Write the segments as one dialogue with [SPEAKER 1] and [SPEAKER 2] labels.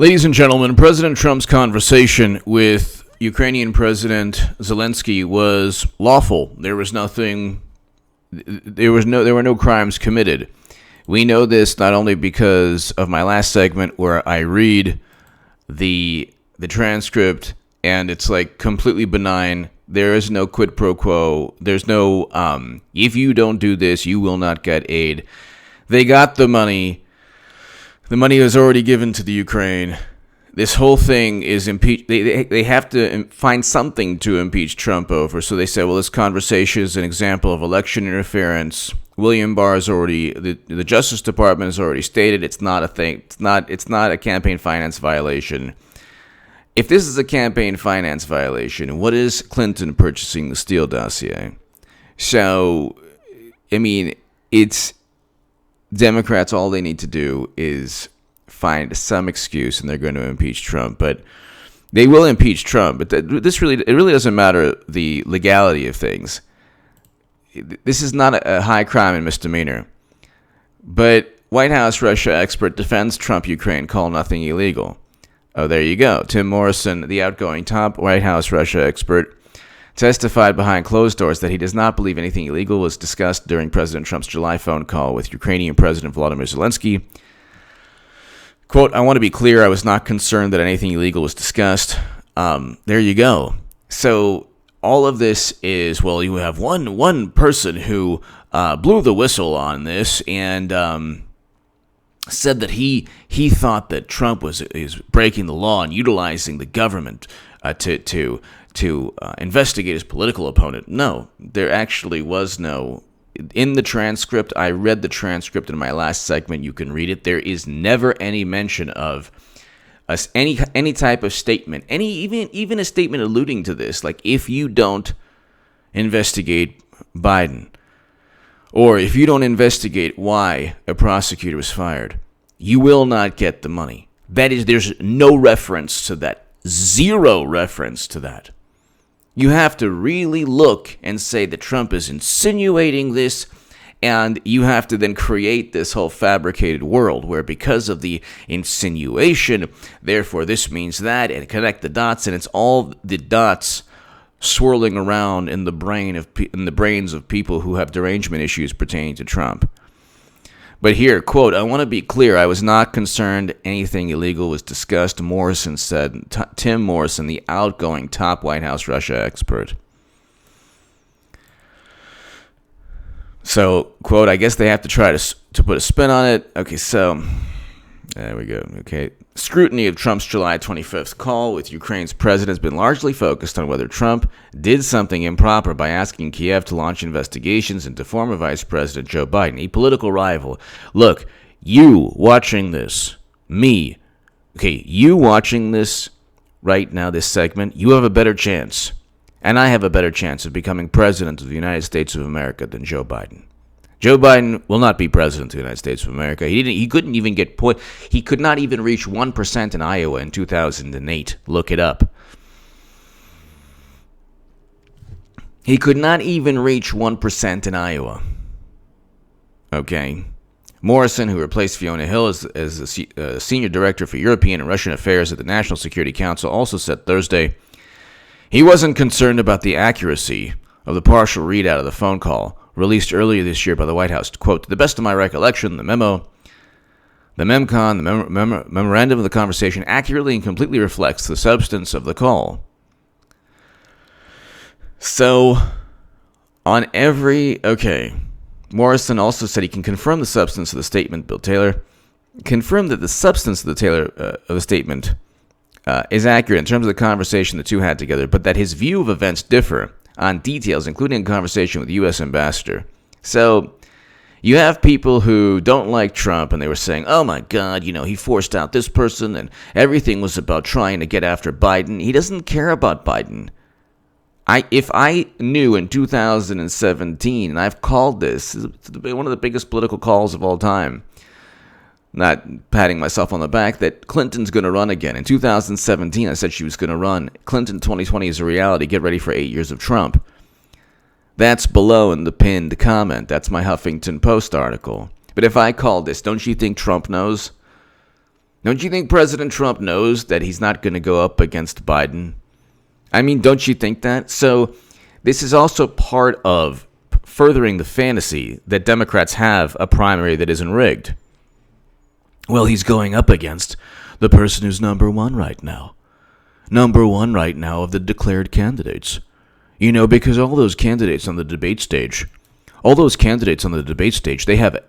[SPEAKER 1] Ladies and gentlemen, President Trump's conversation with Ukrainian President Zelensky was lawful. There were no crimes committed. We know this not only because of my last segment where I read the transcript and it's like completely benign. There is no quid pro quo. There's no if you don't do this, you will not get aid. They got the money. The money was already given to the Ukraine. This whole thing is impeach. They have to find something to impeach Trump over. So they said, well, this conversation is an example of election interference. William Barr has already, the Justice Department has already stated it's not a thing. It's not a campaign finance violation. If this is a campaign finance violation, what is Clinton purchasing the Steele dossier? So, I mean, it's Democrats, all they need to do is find some excuse and they're going to impeach Trump. But they will impeach Trump. But it really doesn't matter the legality of things. This is not a high crime and misdemeanor. But White House Russia expert defends Trump-Ukraine call nothing illegal. Oh, there you go. Tim Morrison, the outgoing top White House Russia expert, testified behind closed doors that he does not believe anything illegal was discussed during President Trump's July phone call with Ukrainian President Volodymyr Zelensky. Quote, I want to be clear, I was not concerned that anything illegal was discussed. There you go. So all of this is, well, you have one person who blew the whistle on this and said that he thought that Trump is breaking the law and utilizing the government to investigate his political opponent. No, there actually was no. In the transcript, I read the transcript in my last segment. You can read it. There is never any mention of any type of statement, even a statement alluding to this, like if you don't investigate Biden, or if you don't investigate why a prosecutor was fired, you will not get the money. There's no reference to that. Zero reference to that. You have to really look and say that Trump is insinuating this, and you have to then create this whole fabricated world where because of the insinuation, therefore this means that, and connect the dots, and it's all the dots swirling around in the brains of people who have derangement issues pertaining to Trump. But here, quote, I want to be clear, I was not concerned anything illegal was discussed, Morrison said. Tim Morrison, the outgoing top White House Russia expert. So, quote, I guess they have to try to put a spin on it. Okay, so, there we go. Okay. Scrutiny of Trump's July 25th call with Ukraine's president has been largely focused on whether Trump did something improper by asking Kiev to launch investigations into former Vice President Joe Biden, a political rival. Look, you watching this, you watching this right now, this segment, you have a better chance, and I have a better chance of becoming president of the United States of America than Joe Biden. Joe Biden will not be president of the United States of America. He couldn't even get he could not even reach 1% in Iowa in 2008. Look it up. He could not even reach 1% in Iowa. Okay. Morrison, who replaced Fiona Hill as the senior director for European and Russian affairs at the National Security Council, also said Thursday he wasn't concerned about the accuracy of the partial readout of the phone call released earlier this year by the White House. Quote, to the best of my recollection, the memorandum of the conversation accurately and completely reflects the substance of the call. So, Morrison also said he can confirm the substance of the statement. Bill Taylor confirmed that the substance of the statement is accurate in terms of the conversation the two had together, but that his view of events differ on details, including a conversation with the U.S. ambassador. So, you have people who don't like Trump, and they were saying, oh my God, he forced out this person, and everything was about trying to get after Biden. He doesn't care about Biden. If I knew in 2017, and I've called this one of the biggest political calls of all time, not patting myself on the back, that Clinton's going to run again. In 2017, I said she was going to run. Clinton 2020 is a reality. Get ready for 8 years of Trump. That's below in the pinned comment. That's my Huffington Post article. But if I call this, don't you think Trump knows? Don't you think President Trump knows that he's not going to go up against Biden? I mean, don't you think that? So this is also part of furthering the fantasy that Democrats have a primary that isn't rigged. Well, he's going up against the person who's number one right now. Number one right now of the declared candidates. You know, because all those candidates on the debate stage, they have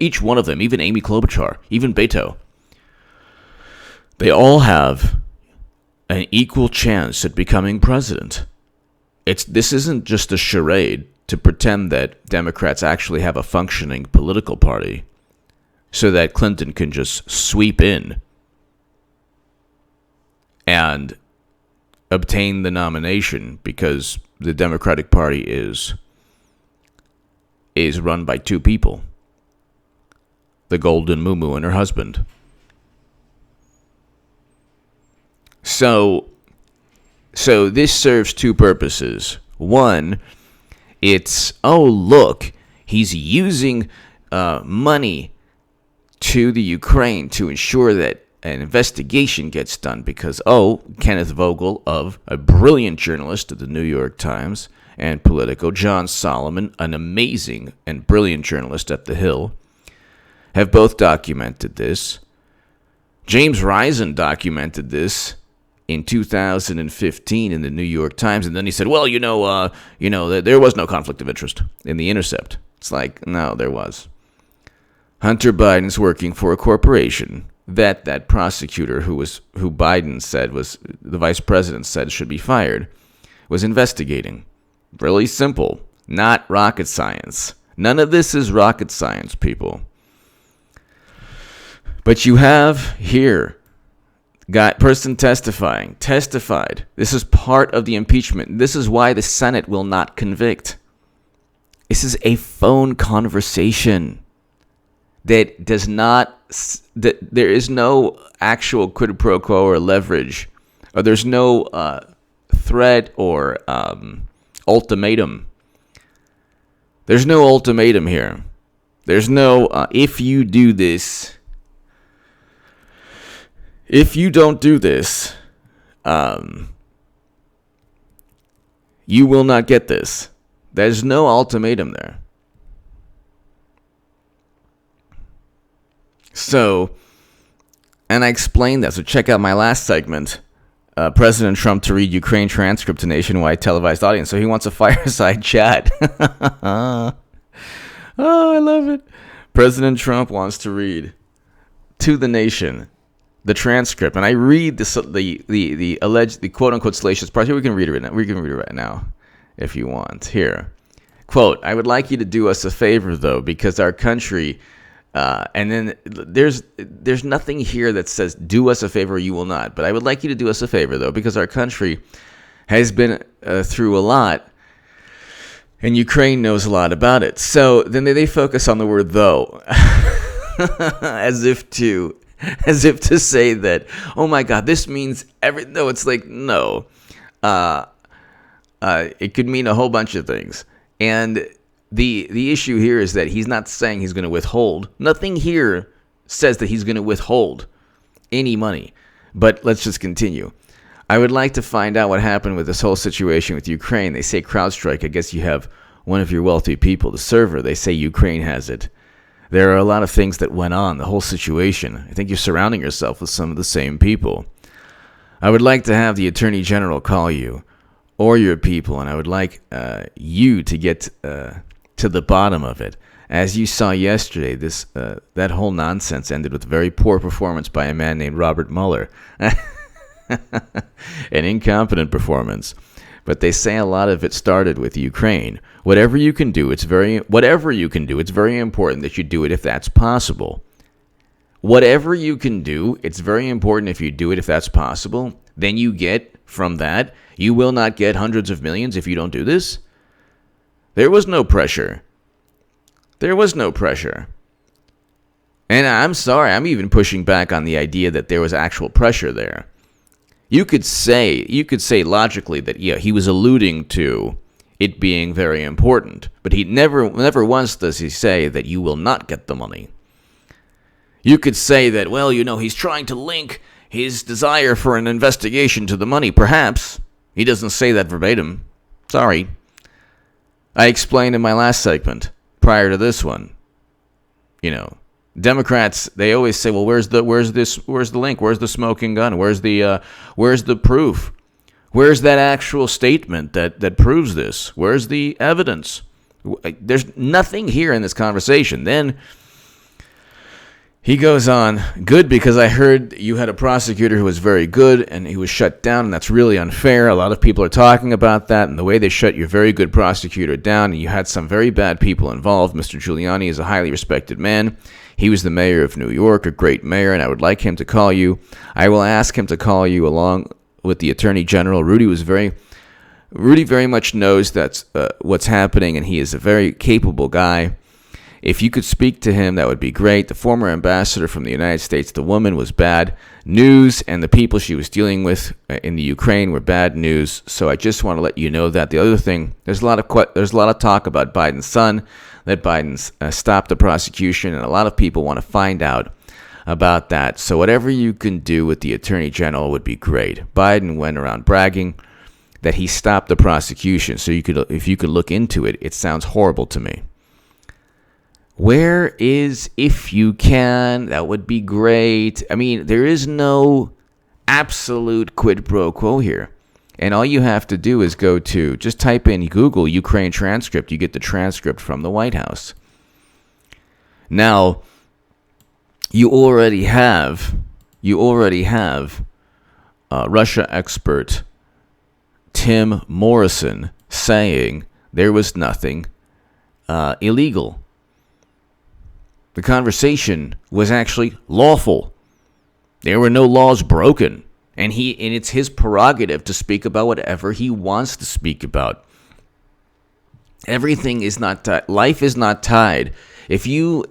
[SPEAKER 1] each one of them, even Amy Klobuchar, even Beto, they all have an equal chance at becoming president. This isn't just a charade to pretend that Democrats actually have a functioning political party so that Clinton can just sweep in and obtain the nomination because the Democratic Party is run by two people, the Golden Muumuu and her husband. So this serves two purposes. One, it's, oh, look, he's using money to the Ukraine to ensure that an investigation gets done because, Kenneth Vogel, of a brilliant journalist at the New York Times and Politico, John Solomon, an amazing and brilliant journalist at The Hill, have both documented this. James Risen documented this in 2015 in the New York Times, and then he said, well, there was no conflict of interest in The Intercept. It's like, no, there was. Hunter Biden's working for a corporation that prosecutor who Biden said was, the vice president said should be fired, was investigating. Really simple. Not rocket science. None of this is rocket science, people. But you have here person testified. This is part of the impeachment. This is why the Senate will not convict. This is a phone conversation that does not, that there is no actual quid pro quo or leverage, or there's no threat or ultimatum. There's no ultimatum here. There's no, if you do this, if you don't do this, you will not get this. There's no ultimatum there. So, and I explained that. So check out my last segment. President Trump to read Ukraine transcript to nationwide televised audience. So he wants a fireside chat. Oh, I love it. President Trump wants to read to the nation the transcript, and I read the alleged, the quote unquote salacious part. Here, we can read it right now. We can read it right now, if you want. Here, quote: "I would like you to do us a favor, though, because our country." And then there's nothing here that says do us a favor or you will not. But I would like you to do us a favor, though, because our country has been through a lot, and Ukraine knows a lot about it. So then they focus on the word though, as if to say that, oh my God, this means everything. No, it's like, no. It could mean a whole bunch of things. And the issue here is that he's not saying he's going to withhold. Nothing here says that he's going to withhold any money. But let's just continue. I would like to find out what happened with this whole situation with Ukraine. They say CrowdStrike. I guess you have one of your wealthy people, the server. They say Ukraine has it. There are a lot of things that went on, the whole situation. I think you're surrounding yourself with some of the same people. I would like to have the Attorney General call you or your people, and I would like you to get to the bottom of it. As you saw yesterday, that whole nonsense ended with a very poor performance by a man named Robert Mueller. An incompetent performance. But they say a lot of it started with Ukraine. Whatever you can do, it's very important that you do it if that's possible. Whatever you can do, it's very important if you do it if that's possible. Then you get from that, you will not get hundreds of millions if you don't do this. There was no pressure. And I'm sorry, I'm even pushing back on the idea that there was actual pressure there. You could say logically that, yeah, he was alluding to it being very important, but he never once does he say that you will not get the money. You could say that, well, he's trying to link his desire for an investigation to the money. Perhaps. He doesn't say that verbatim. Sorry. I explained in my last segment, prior to this one, Democrats, they always say, well, where's the link? Where's the smoking gun? Where's the proof? Where's that actual statement that proves this? Where's the evidence? There's nothing here in this conversation. Then he goes on, good, because I heard you had a prosecutor who was very good and he was shut down, and that's really unfair. A lot of people are talking about that and the way they shut your very good prosecutor down, and you had some very bad people involved. Mr. Giuliani is a highly respected man. He was the mayor of New York, a great mayor, and I would like him to call you. I will ask him to call you along with the Attorney General. Rudy very much knows that's what's happening, and he is a very capable guy. If you could speak to him, that would be great. The former ambassador from the United States, the woman, was bad news, and the people she was dealing with in the Ukraine were bad news. So I just want to let you know that. The other thing, there's a lot of talk about Biden's son, that Biden's stopped the prosecution, and a lot of people want to find out about that. So whatever you can do with the Attorney General would be great. Biden went around bragging that he stopped the prosecution. So if you could look into it, it sounds horrible to me. Where is, if you can, that would be great. I mean, there is no absolute quid pro quo here. And all you have to do is just type in Google Ukraine transcript. You get the transcript from the White House. Now, you already have Russia expert Tim Morrison saying there was nothing illegal. The conversation was actually lawful. There were no laws broken. And it's his prerogative to speak about whatever he wants to speak about. Everything is not tied. Life is not tied. If you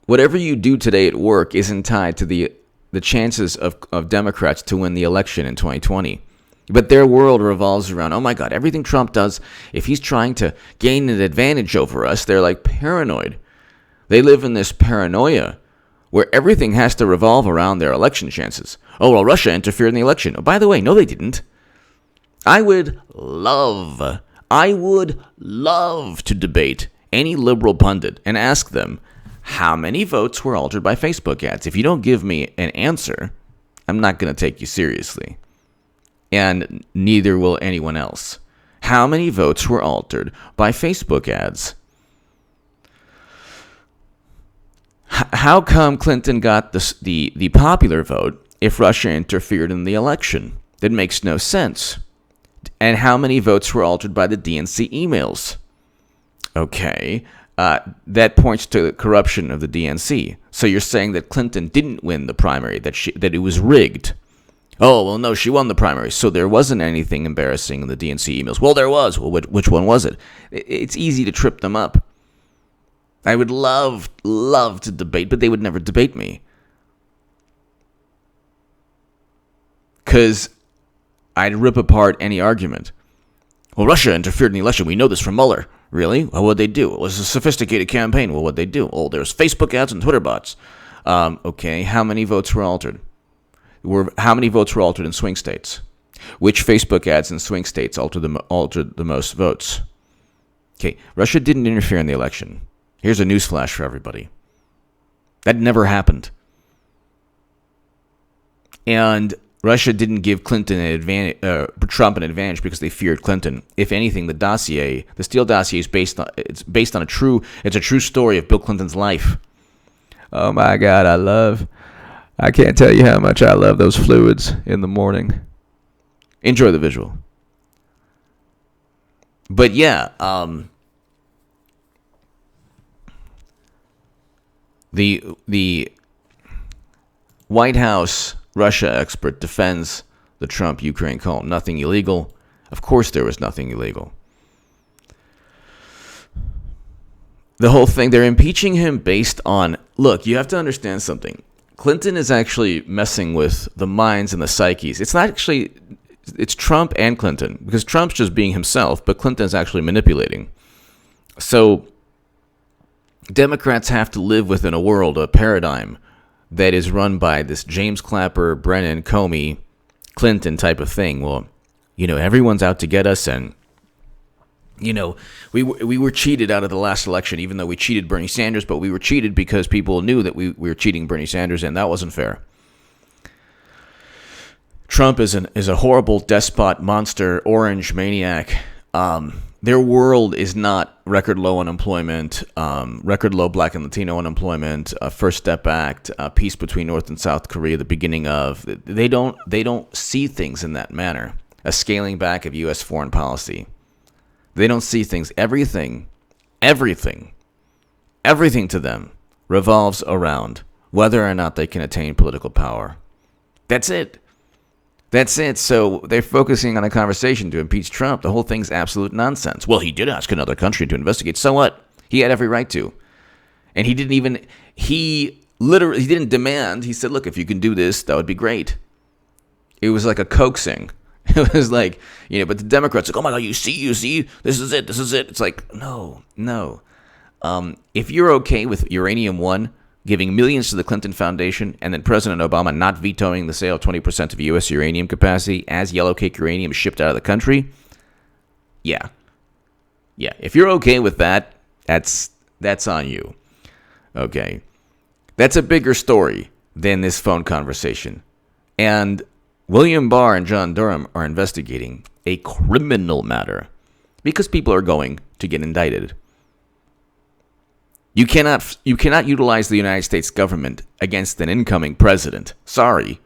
[SPEAKER 1] whatever you do today at work isn't tied to the chances of Democrats to win the election in 2020. But their world revolves around, oh my God, everything Trump does, if he's trying to gain an advantage over us, they're like paranoid. They live in this paranoia where everything has to revolve around their election chances. Oh, well, Russia interfered in the election. Oh, by the way, no, they didn't. I would love to debate any liberal pundit and ask them how many votes were altered by Facebook ads. If you don't give me an answer, I'm not going to take you seriously. And neither will anyone else. How many votes were altered by Facebook ads? How come Clinton got the popular vote if Russia interfered in the election? That makes no sense. And how many votes were altered by the DNC emails? Okay, that points to the corruption of the DNC. So you're saying that Clinton didn't win the primary, that it was rigged. Oh, well, no, she won the primary, so there wasn't anything embarrassing in the DNC emails. Well, there was. Well, which one was it? It's easy to trip them up. I would love to debate, but they would never debate me. Because I'd rip apart any argument. Well, Russia interfered in the election. We know this from Mueller. Really? Well, what'd they do? It was a sophisticated campaign. Well, what'd they do? Oh, there's Facebook ads and Twitter bots. Okay, how many votes were altered? How many votes were altered in swing states? Which Facebook ads in swing states altered the most votes? Okay, Russia didn't interfere in the election. Here's a newsflash for everybody. That never happened. And Russia didn't give Trump an advantage because they feared Clinton. If anything, the Steele dossier is based on a true story of Bill Clinton's life. Oh my God, I can't tell you how much I love those fluids in the morning. Enjoy the visual. But yeah, the White House Russia expert defends the Trump-Ukraine call. Nothing illegal. Of course there was nothing illegal. The whole thing, they're impeaching him based on... Look, you have to understand something. Clinton is actually messing with the minds and the psyches. It's not actually... It's Trump and Clinton. Because Trump's just being himself, but Clinton's actually manipulating. So... Democrats have to live within a world, a paradigm that is run by this James Clapper, Brennan, Comey, Clinton type of thing. Well, everyone's out to get us, and we were cheated out of the last election, even though we cheated Bernie Sanders, but we were cheated because people knew that we were cheating Bernie Sanders, and that wasn't fair. Trump is a horrible despot, monster, orange maniac. Their world is not record low unemployment, record low Black and Latino unemployment, First Step Act, peace between North and South Korea, the beginning of. They don't see things in that manner. A scaling back of U.S. foreign policy. They don't see things. Everything to them revolves around whether or not they can attain political power. That's it. So they're focusing on a conversation to impeach Trump. The whole thing's absolute nonsense. Well, he did ask another country to investigate. So what? He had every right to. And he didn't demand. He said, look, if you can do this, that would be great. It was like a coaxing. It was like, but the Democrats are like, oh my God, you see, this is it. It's like, no. If you're okay with Uranium One giving millions to the Clinton Foundation and then President Obama not vetoing the sale of 20% of U.S. uranium capacity as yellowcake uranium is shipped out of the country, yeah. If you're okay with that, that's on you. Okay. That's a bigger story than this phone conversation. And William Barr and John Durham are investigating a criminal matter because people are going to get indicted. You cannot utilize the United States government against an incoming president. Sorry.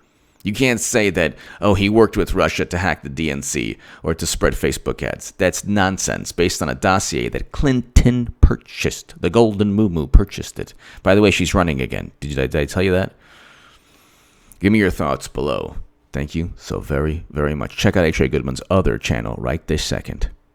[SPEAKER 1] You can't say that, he worked with Russia to hack the DNC or to spread Facebook ads. That's nonsense based on a dossier that Clinton purchased. The Golden Moo purchased it. By the way, she's running again. Did I tell you that? Give me your thoughts below. Thank you so very, very much. Check out H.A. Goodman's other channel right this second.